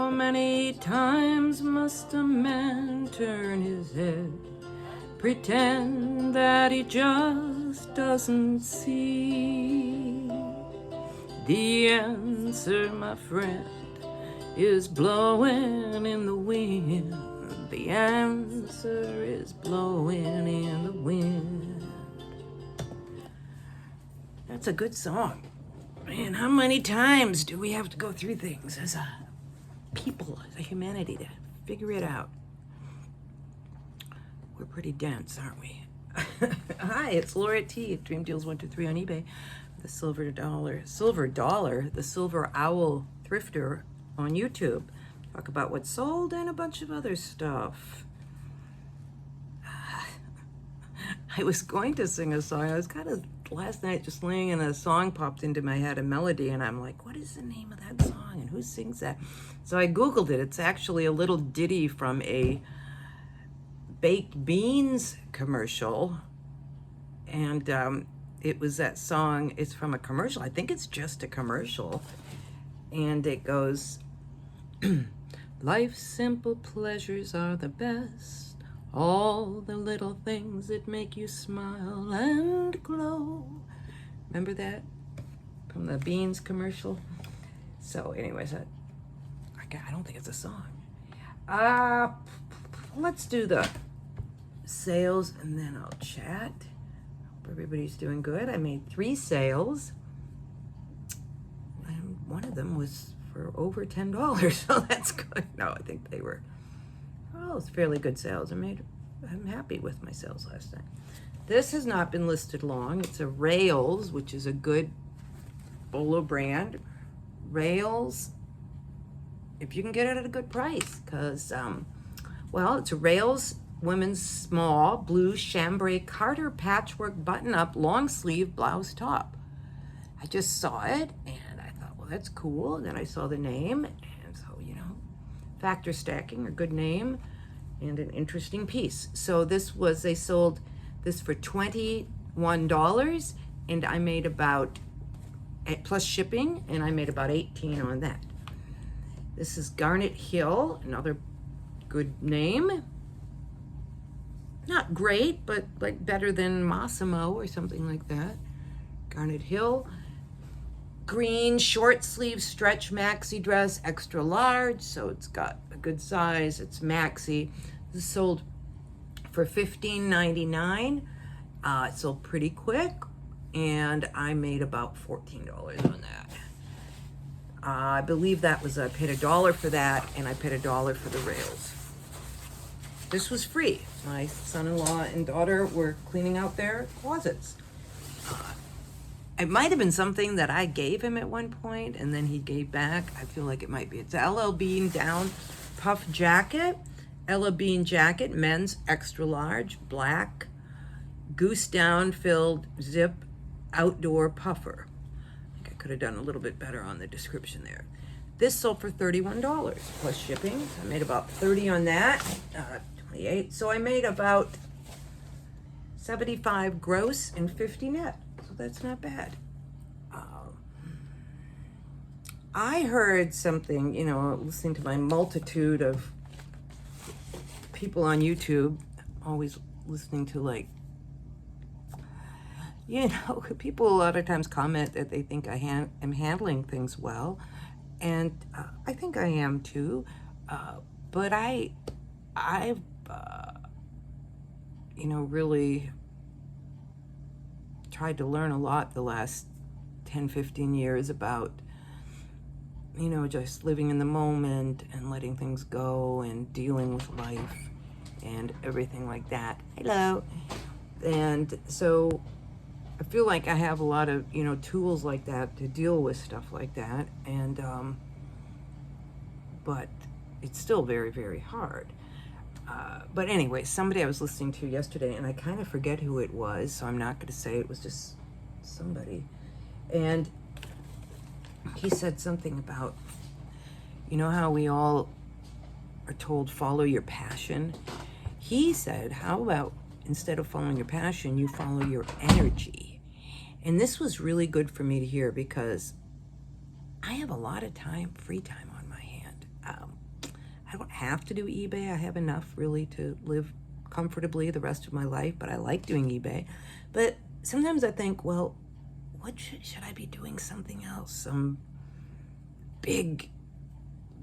How many times must a man turn his head, pretend that he just doesn't see? The answer, my friend, is blowing in the wind. The answer is blowing in the wind. That's a good song. Man, how many times do we have to go through things as a people, as a humanity, to figure it out? We're pretty dense, aren't we? Hi, it's Laura T. at Dream Deals 123 on eBay. The Silver Dollar, the Silver Owl Thrifter on YouTube. Talk about what's sold and a bunch of other stuff. I was going to sing a song. I was kind of last night just laying and a song popped into my head, a melody, and I'm like, what is the name of that song and who sings that? So I Googled it. It's actually a little ditty from a baked beans commercial, and it was that song. It's from a commercial. I think it's just a commercial, and it goes, life's simple pleasures are the best, all the little things that make you smile and glow. Remember that from the beans commercial? So anyways, I don't think it's a song. Let's do the sales and then I'll chat. Hope everybody's doing good. I made 3 sales, and one of them was for over $10, so that's good. No, I think they were, it's fairly good sales. I'm happy with my sales last night. This has not been listed long. It's a Rails, which is a good Bolo brand. Rails, if you can get it at a good price, because it's a Rails women's small blue chambray Carter patchwork button-up long sleeve blouse top. I just saw it and I thought, well, that's cool. And then I saw the name, and so, Factor Stacking, a good name and an interesting piece. So they sold this for $21, and I made about, plus shipping, and I made about 18 on that. This is Garnet Hill, another good name. Not great, but like better than Massimo or something like that. Garnet Hill. Green short sleeve stretch maxi dress, extra large, so it's got a good size. It's maxi. This is sold for $15.99. It sold pretty quick, and I made about $14 on that. I believe that was, I paid $1 for that, and I paid $1 for the Rails. This was free. My son-in-law and daughter were cleaning out their closets. It might have been something that I gave him at one point, and then he gave back. I feel like it might be. It's LL Bean down puff jacket. LL Bean jacket, men's extra large, black, goose down filled zip outdoor puffer. I think I could have done a little bit better on the description there. This sold for $31 plus shipping. I made about 30 on that, 28. So I made about 75 gross and 50 net. So that's not bad. I heard something, listening to my multitude of people on YouTube, always listening to people a lot of times comment that they think I am handling things well. And I think I am too, but I've really tried to learn a lot the last 10, 15 years about, just living in the moment and letting things go and dealing with life and everything like that. Hello. And so I feel like I have a lot of, tools like that to deal with stuff like that. And, but it's still very, very hard. But anyway, somebody I was listening to yesterday, and I kind of forget who it was, so I'm not going to say it was just somebody. And he said something about, how we all are told follow your passion. He said, how about instead of following your passion, you follow your energy? And this was really good for me to hear, because I have a lot of free time on my hand. have to do eBay. I have enough really to live comfortably the rest of my life, but I like doing eBay. But sometimes I think, well, what should I be doing something else? Some big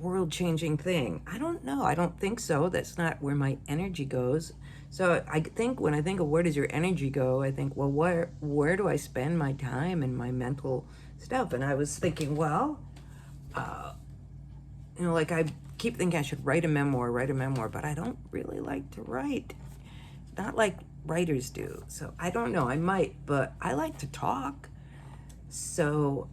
world-changing thing? I don't know. I don't think so. That's not where my energy goes. So I think when I think of where does your energy go, I think, well, where do I spend my time and my mental stuff? And I was thinking, well, like I keep thinking I should write a memoir, but I don't really like to write. Not like writers do. So I don't know. I might, but I like to talk. So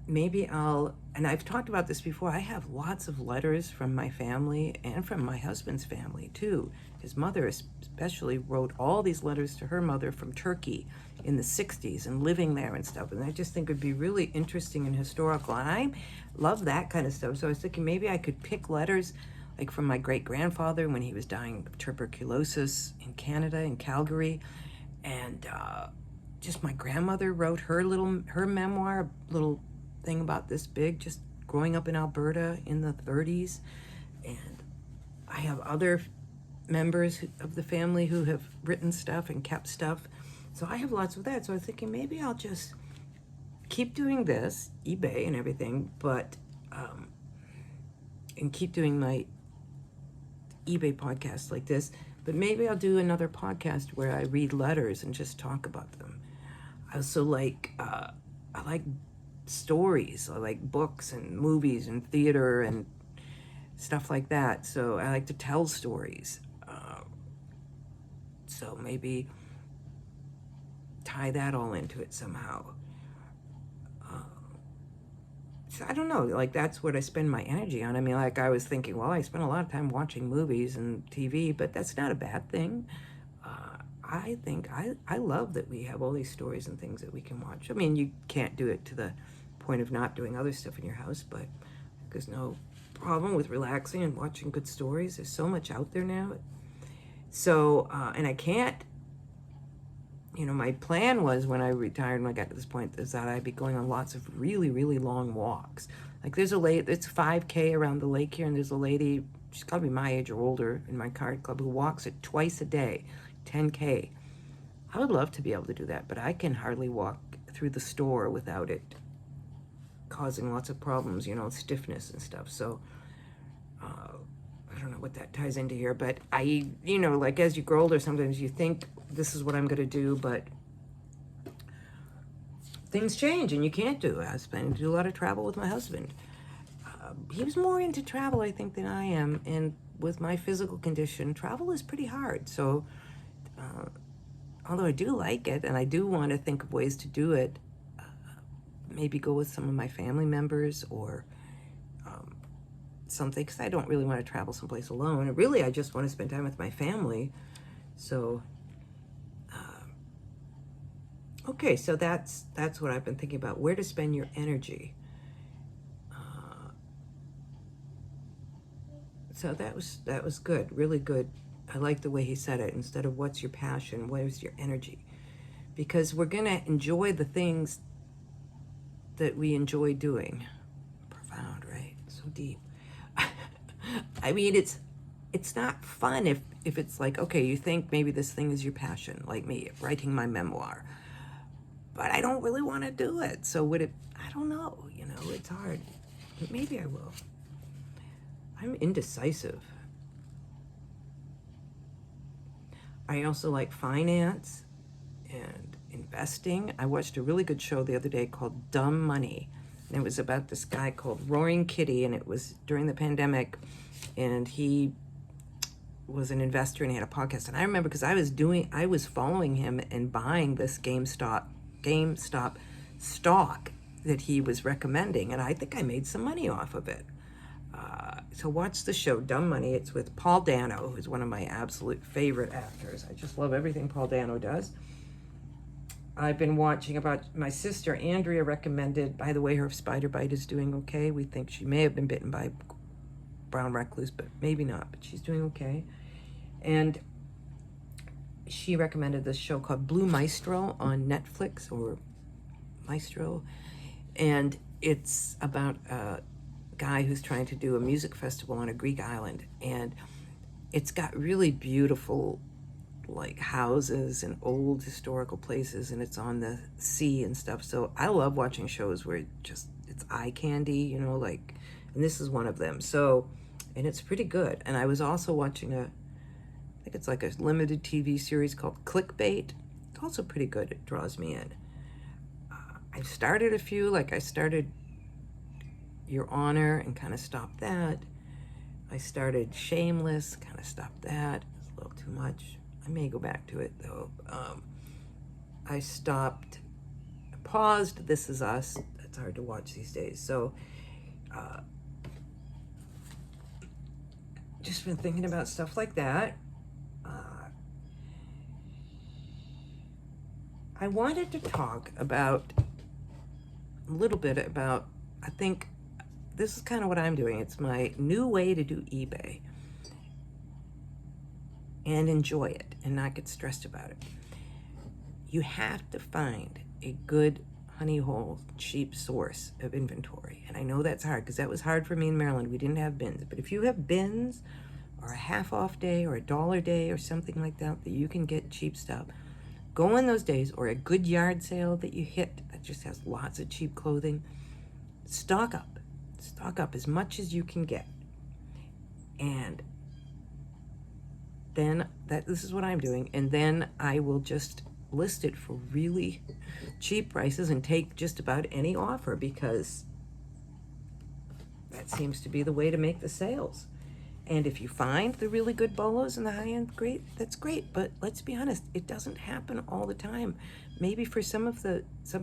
maybe and I've talked about this before, I have lots of letters from my family and from my husband's family too. His mother especially wrote all these letters to her mother from Turkey in the 60s and living there and stuff. And I just think it'd be really interesting and historical. And I love that kind of stuff. So I was thinking maybe I could pick letters like from my great-grandfather when he was dying of tuberculosis in Canada, in Calgary. And just my grandmother wrote her memoir, a little thing about this big, just growing up in Alberta in the 30s. And I have other members of the family who have written stuff and kept stuff. So I have lots of that. So I was thinking maybe I'll just keep doing this, eBay and everything, but, and keep doing my eBay podcast like this, but maybe I'll do another podcast where I read letters and just talk about them. I also like, I like stories. I like books and movies and theater and stuff like that. So I like to tell stories. So maybe tie that all into it somehow. So I don't know, like that's what I spend my energy on. I mean, like I was thinking, well, I spend a lot of time watching movies and TV, but that's not a bad thing. I think I love that we have all these stories and things that we can watch. I mean, you can't do it to the point of not doing other stuff in your house, but there's no problem with relaxing and watching good stories. There's so much out there now. So, and I can't, my plan was when I retired, when I got to this point, is that I'd be going on lots of really, really long walks. Like there's a lady, it's 5K around the lake here, and there's a lady, she's got to be my age or older in my card club, who walks it twice a day, 10K. I would love to be able to do that, but I can hardly walk through the store without it causing lots of problems, stiffness and stuff. So I don't know what that ties into here, but I, like as you grow older, sometimes you think this is what I'm going to do, but things change and you can't do it. I was planning to do a lot of travel with my husband. He was more into travel, I think, than I am. And with my physical condition, travel is pretty hard. So although I do like it and I do want to think of ways to do it, maybe go with some of my family members or something, because I don't really want to travel someplace alone. And really, I just want to spend time with my family. So, okay, so that's what I've been thinking about, where to spend your energy. So that was good, really good. I like the way he said it. Instead of what's your passion, where's your energy? Because we're going to enjoy the things that we enjoy doing. Profound, right? So deep. I mean, it's not fun if it's like, okay, you think maybe this thing is your passion, like me, writing my memoir, but I don't really want to do it. So would it, I don't know, it's hard. But maybe I will. I'm indecisive. I also like finance and investing. I watched a really good show the other day called Dumb Money. And it was about this guy called Roaring Kitty, and it was during the pandemic, and he was an investor and he had a podcast. And I remember because I was following him and buying this GameStop stock that he was recommending, and I think I made some money off of it. So watch the show, Dumb Money. It's with Paul Dano, who's one of my absolute favorite actors. I just love everything Paul Dano does. I've been watching about my sister, Andrea, recommended, by the way, her spider bite is doing okay. We think she may have been bitten by brown recluse, but maybe not, but she's doing okay. And she recommended this show called Blue Maestro on Netflix, or Maestro. And it's about guy who's trying to do a music festival on a Greek island, and it's got really beautiful like houses and old historical places, and it's on the sea and stuff. So I love watching shows where it's eye candy, you know, like, and this is one of them. So, and it's pretty good. And I was also watching I think it's like a limited TV series called Clickbait. It's also pretty good. It draws me in. I've started a few, like I started Your Honor and kind of stopped that. I started Shameless, kind of stopped that. It's a little too much. I may go back to it though. I paused This Is Us. That's hard to watch these days. So, just been thinking about stuff like that. I wanted to talk about a little bit about, I think this is kind of what I'm doing. It's my new way to do eBay and enjoy it and not get stressed about it. You have to find a good honey hole, cheap source of inventory. And I know that's hard because that was hard for me in Maryland. We didn't have bins. But if you have bins or a half off day or $1 day or something like that, that you can get cheap stuff, go on those days, or a good yard sale that you hit that just has lots of cheap clothing. Stock up as much as you can get. And then this is what I'm doing. And then I will just list it for really cheap prices and take just about any offer, because that seems to be the way to make the sales. And if you find the really good bolos and the high-end, great, that's great. But let's be honest, it doesn't happen all the time. Maybe for some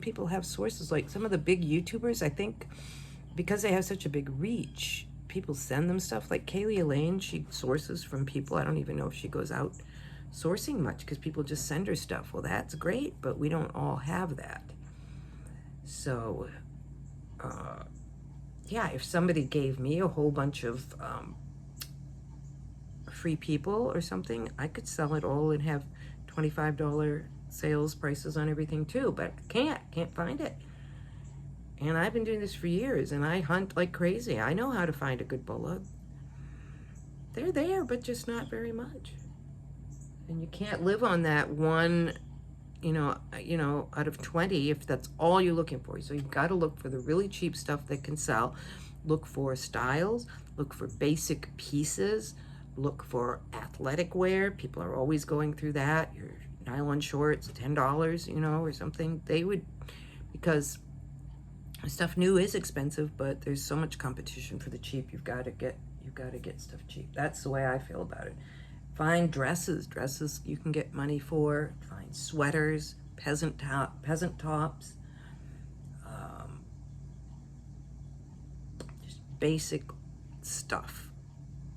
people have sources, like some of the big YouTubers, I think, because they have such a big reach, people send them stuff. Like Kaylee Elaine, she sources from people. I don't even know if she goes out sourcing much because people just send her stuff. Well, that's great, but we don't all have that. So, yeah, if somebody gave me a whole bunch of free people or something, I could sell it all and have $25 sales prices on everything too, but I can't find it. And I've been doing this for years, and I hunt like crazy. I know how to find a good bolo. They're there, but just not very much. And you can't live on that one, you know, out of 20 if that's all you're looking for. So you've got to look for the really cheap stuff that can sell. Look for styles. Look for basic pieces. Look for athletic wear. People are always going through that. Your nylon shorts, $10, you know, or something. They would, because stuff new is expensive, but there's so much competition for the cheap. You've got to get stuff cheap. That's the way I feel about it. Find dresses you can get money for. Find sweaters, peasant tops, just basic stuff.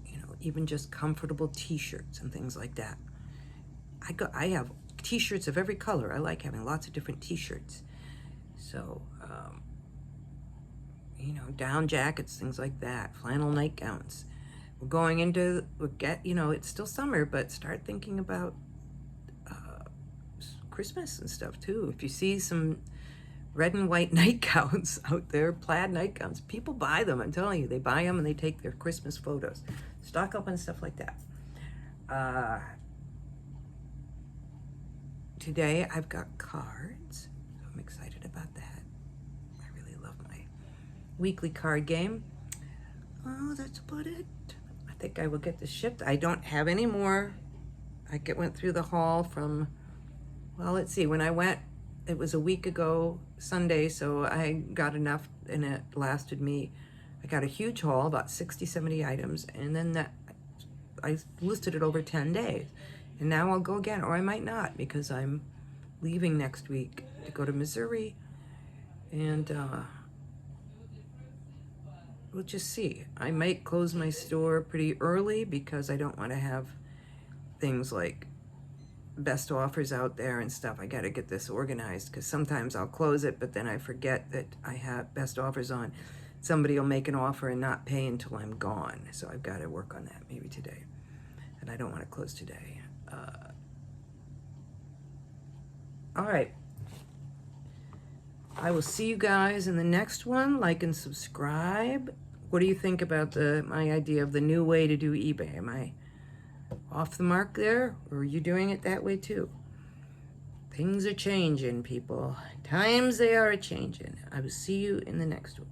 You know, even just comfortable T-shirts and things like that. I have T-shirts of every color. I like having lots of different T-shirts. So, you know, down jackets, things like that, flannel nightgowns. We're going into, you know, it's still summer, but start thinking about Christmas and stuff too. If you see some red and white nightgowns out there, plaid nightgowns, people buy them. I'm telling you, they buy them and they take their Christmas photos. Stock up on stuff like that. Today I've got cards, so I'm excited about that. I really love my weekly card game. Oh, that's about it. I think I will get this shipped. I don't have any more. I went through the haul from, well, let's see, when I went, it was a week ago Sunday, so I got enough and it lasted me. I got a huge haul, about 60, 70 items, and then I listed it over 10 days. And now I'll go again, or I might not, because I'm leaving next week to go to Missouri, and we'll just see. I might close my store pretty early because I don't want to have things like best offers out there and stuff. I got to get this organized, because sometimes I'll close it, but then I forget that I have best offers on. Somebody will make an offer and not pay until I'm gone. So I've got to work on that maybe today. And I don't want to close today. All right. I will see you guys in the next one. Like and subscribe. What do you think about my idea of the new way to do eBay? Am I off the mark there, or are you doing it that way too? Things are changing, people. Times they are a changing. I will see you in the next one.